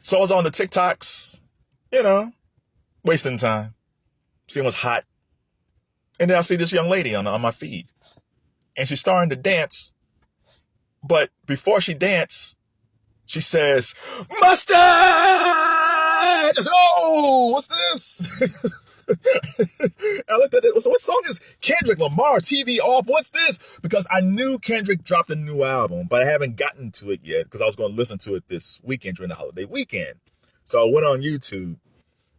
So I was on the TikToks, you know, wasting time, seeing what's hot. And then I see this young lady on my feed. And she's starting to dance. But before she dances, she says, "Mustard!" I said, "Oh, what's this?" I looked at it. So what song is Kendrick Lamar TV Off? What's this? Because I knew Kendrick dropped a new album, but I haven't gotten to it yet because I was going to listen to it this weekend during the holiday weekend. So I went on YouTube.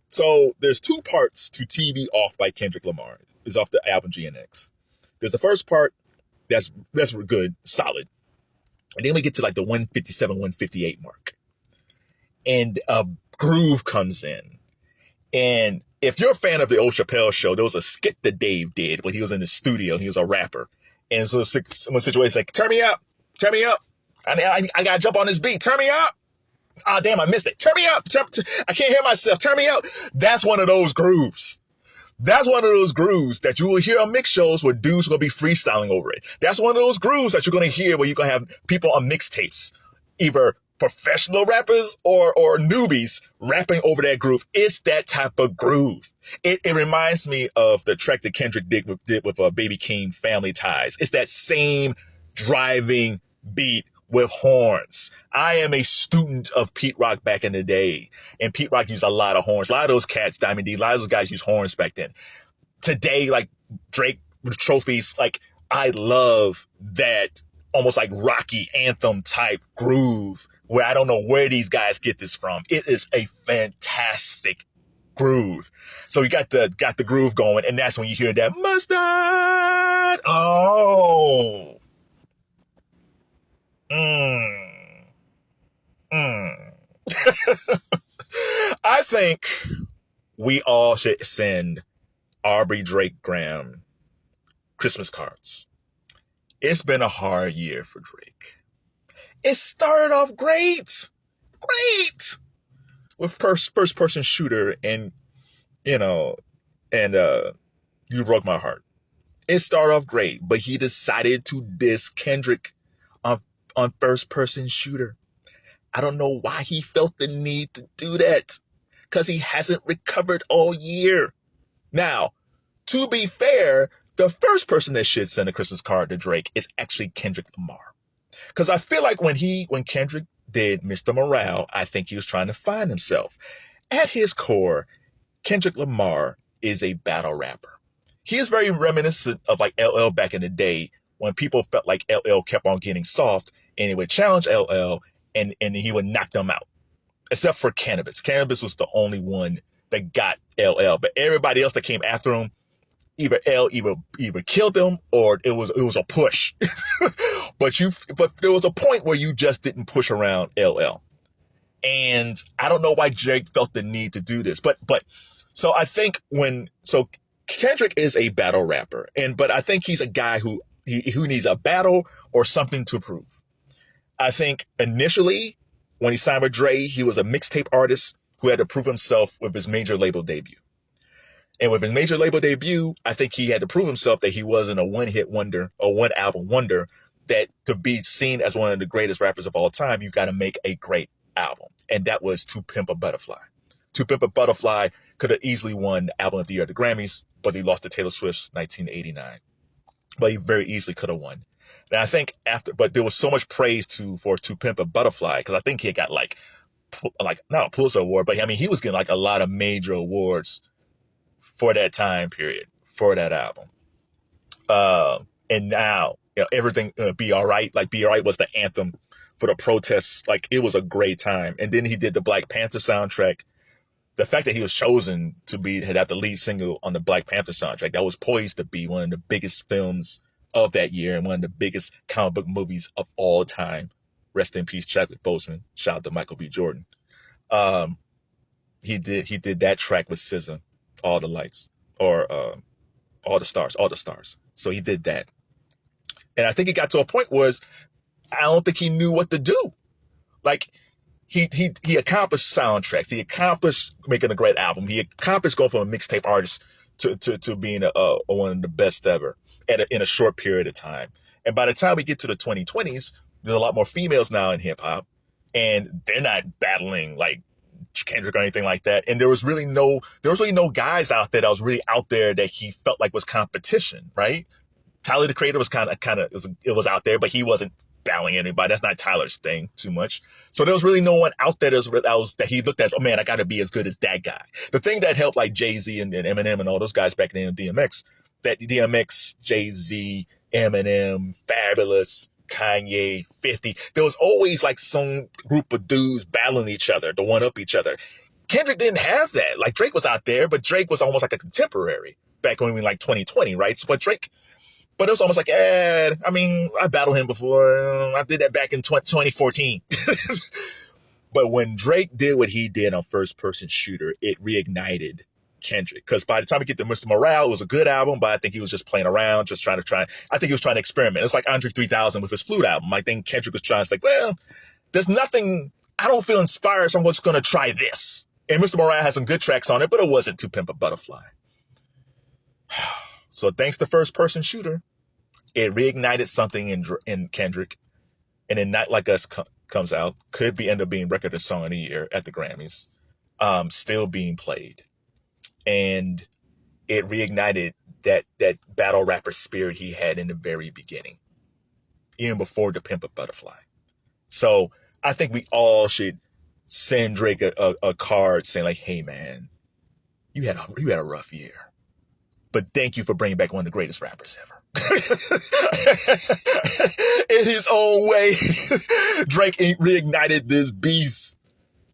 So there's two parts to TV Off by Kendrick Lamar. It's off the album GNX. There's the first part that's good, solid. And then we get to like the 157, 158 mark. And a groove comes in. And if you're a fan of the old Chappelle Show, there was a skit that Dave did when he was in the studio. He was a rapper. And so some situation like, turn me up. I got to jump on this beat. Turn me up. Ah, damn, I missed it. Turn me up. I can't hear myself. Turn me up. That's one of those grooves. That's one of those grooves that you will hear on mix shows where dudes are going to be freestyling over it. That's one of those grooves that you're going to hear where you're going to have people on mixtapes, either professional rappers or newbies rapping over that groove. It's that type of groove. It reminds me of the track that Kendrick did with Baby Keem, Family Ties. It's that same driving beat with horns. I am a student of Pete Rock back in the day, and Pete Rock used a lot of horns. A lot of those cats, Diamond D, a lot of those guys used horns back then. Today, like Drake with trophies, like I love that almost like Rocky anthem type groove where I don't know where these guys get this from. It is a fantastic groove. So you got the groove going, and that's when you hear that mustard. Oh. I think we all should send Aubrey Drake Graham Christmas cards. It's been a hard year for Drake. It started off great with first person shooter and You Broke My Heart. It started off great, but he decided to diss Kendrick on first person shooter. I don't know why he felt the need to do that, because he hasn't recovered all year. Now, to be fair, the first person that should send a Christmas card to Drake is actually Kendrick Lamar. Because I feel like when Kendrick did Mr. Morale, I think he was trying to find himself. At his core, Kendrick Lamar is a battle rapper. He is very reminiscent of like LL back in the day when people felt like LL kept on getting soft and he would challenge LL and he would knock them out. Except for Cannabis. Cannabis was the only one that got LL. But everybody else that came after him, either killed them or it was a push. But there was a point where you just didn't push around LL. And I don't know why Drake felt the need to do this. But so I think Kendrick is a battle rapper, but I think he's a guy who needs a battle or something to prove. I think initially when he signed with Dre, he was a mixtape artist who had to prove himself with his major label debut. And with his major label debut, I think he had to prove himself that he wasn't a one-hit wonder or one album wonder, that to be seen as one of the greatest rappers of all time, you got to make a great album. And that was To Pimp a Butterfly. To Pimp a Butterfly could have easily won Album of the Year at the Grammys, but he lost to Taylor Swift's 1989. But he very easily could have won. And I think but there was so much praise for To Pimp a Butterfly, because I think he got like not a Pulitzer Award, but I mean, he was getting like a lot of major awards for that time period, for that album. And now, everything Be Alright, like Be Alright was the anthem for the protests. Like, it was a great time. And then he did the Black Panther soundtrack. The fact that he was chosen to have the lead single on the Black Panther soundtrack, that was poised to be one of the biggest films of that year and one of the biggest comic book movies of all time. Rest in peace, Chadwick Boseman. Shout out to Michael B. Jordan. He did that track with SZA, All the Lights, or All the Stars. So he did that. And I think it got to a point where I don't think he knew what to do. Like, he accomplished soundtracks. He accomplished making a great album. He accomplished going from a mixtape artist to being one of the best ever in a short period of time. And by the time we get to the 2020s, there's a lot more females now in hip hop, and they're not battling like Kendrick or anything like that. And there was really no guys out there that was really out there that he felt like was competition, right? Tyler, the Creator, was kind of, it was out there, but he wasn't battling anybody. That's not Tyler's thing too much. So there was really no one out there that he looked at as, oh man, I got to be as good as that guy. The thing that helped like Jay-Z and Eminem and all those guys back then in DMX, that DMX, Jay-Z, Eminem, Fabulous, Kanye, 50, there was always like some group of dudes battling each other to one up each other. Kendrick didn't have that. Like Drake was out there, but Drake was almost like a contemporary back when we were like 2020, right? So, but it was almost like, I mean, I battled him before. I did that back in 2014. But when Drake did what he did on First Person Shooter, it reignited Kendrick. Because by the time we get to Mr. Morale, it was a good album, but I think he was just playing around, I think he was trying to experiment. It's like Andre 3000 with his Flute album. I think Kendrick was trying to like, well, there's nothing, I don't feel inspired, so I'm just going to try this. And Mr. Morale has some good tracks on it, but it wasn't To Pimp a Butterfly. So thanks to First Person Shooter, it reignited something in Kendrick. And then Not Like Us comes out. Could end up being Record of Song of the Year at the Grammys. Still being played. And it reignited that battle rapper spirit he had in the very beginning. Even before To Pimp a Butterfly. So I think we all should send Drake a card saying like, hey man, you had a rough year. But thank you for bringing back one of the greatest rappers ever. In his own way, Drake reignited this beast.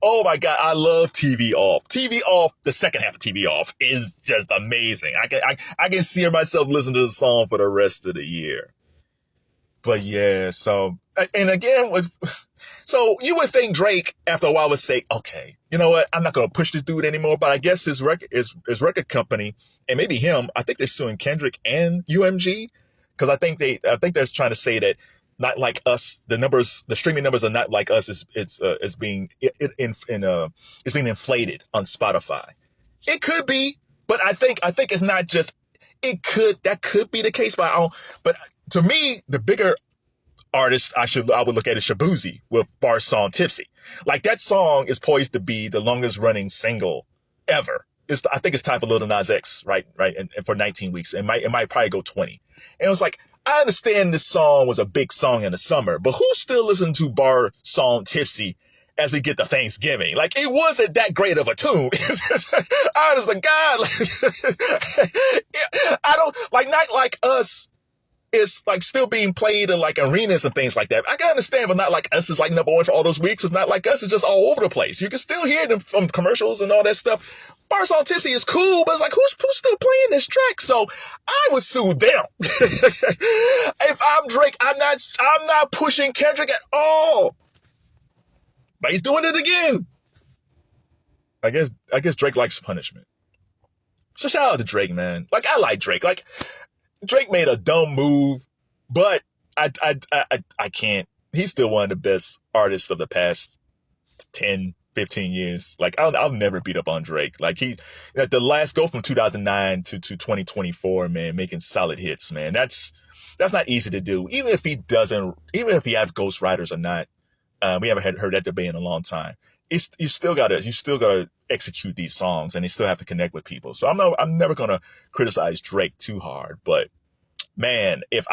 Oh my God, I love TV Off. TV Off, the second half of TV Off is just amazing. I can see myself listening to the song for the rest of the year. But yeah, so, and again, so you would think Drake after a while would say, okay, you know what? I'm not going to push this dude anymore. But I guess his record company and maybe him, I think they're suing Kendrick and UMG because I think they're trying to say that Not Like Us, the streaming numbers are Not Like Us is being inflated on Spotify. It could be, but I think it's not just, that could be the case, but to me, the bigger artist I would look at is Shabuzi with Bar's song Tipsy. Like that song is poised to be the longest running single ever. I think it's time for Lil Nas X, right? And for 19 weeks. It might probably go 20. And it was like, I understand this song was a big song in the summer, but who's still listening to Bar's song Tipsy as we get to Thanksgiving? Like it wasn't that great of a tune. Honest to God, I don't like Not Like Us. It's like still being played in like arenas and things like that. I can understand, but Not Like Us is like number one for all those weeks. It's Not Like Us is just all over the place. You can still hear them from commercials and all that stuff. Bar's on Tipsy is cool, but it's like, who's still playing this track? So I would sue them. If I'm Drake, I'm not pushing Kendrick at all. But he's doing it again. I guess Drake likes punishment. So shout out to Drake, man. Like I like Drake. Like Drake made a dumb move, but I can't. He's still one of the best artists of the past 10, 15 years. Like I'll never beat up on Drake. Like the last go from 2009 to 2024, man, making solid hits, man. That's not easy to do. Even if he has ghostwriters or not, we haven't heard that debate in a long time. You still gotta execute these songs, and they still have to connect with people. So I'm never gonna criticize Drake too hard. But man, if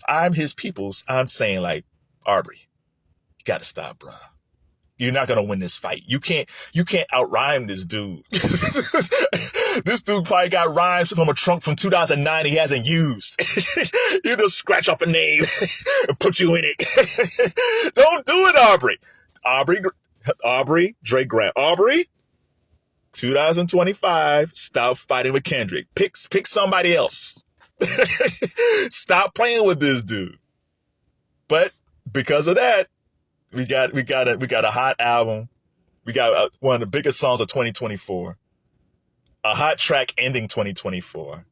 I'm his peoples, I'm saying like, Aubrey, you gotta stop, bro. You're not gonna win this fight. You can't outrhyme this dude. This dude probably got rhymes from a trunk from 2009 he hasn't used. You just scratch off a name and put you in it. Don't do it, Aubrey. Aubrey, Drake Grant. Aubrey, 2025, stop fighting with Kendrick. Pick somebody else. Stop playing with this dude. But because of that, we got a hot album. We got one of the biggest songs of 2024. A hot track ending 2024.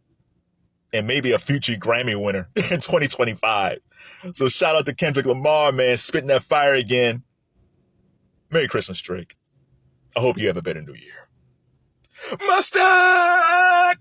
And maybe a future Grammy winner in 2025. So shout out to Kendrick Lamar, man, spitting that fire again. Merry Christmas, Drake. I hope you have a better new year. Mustard!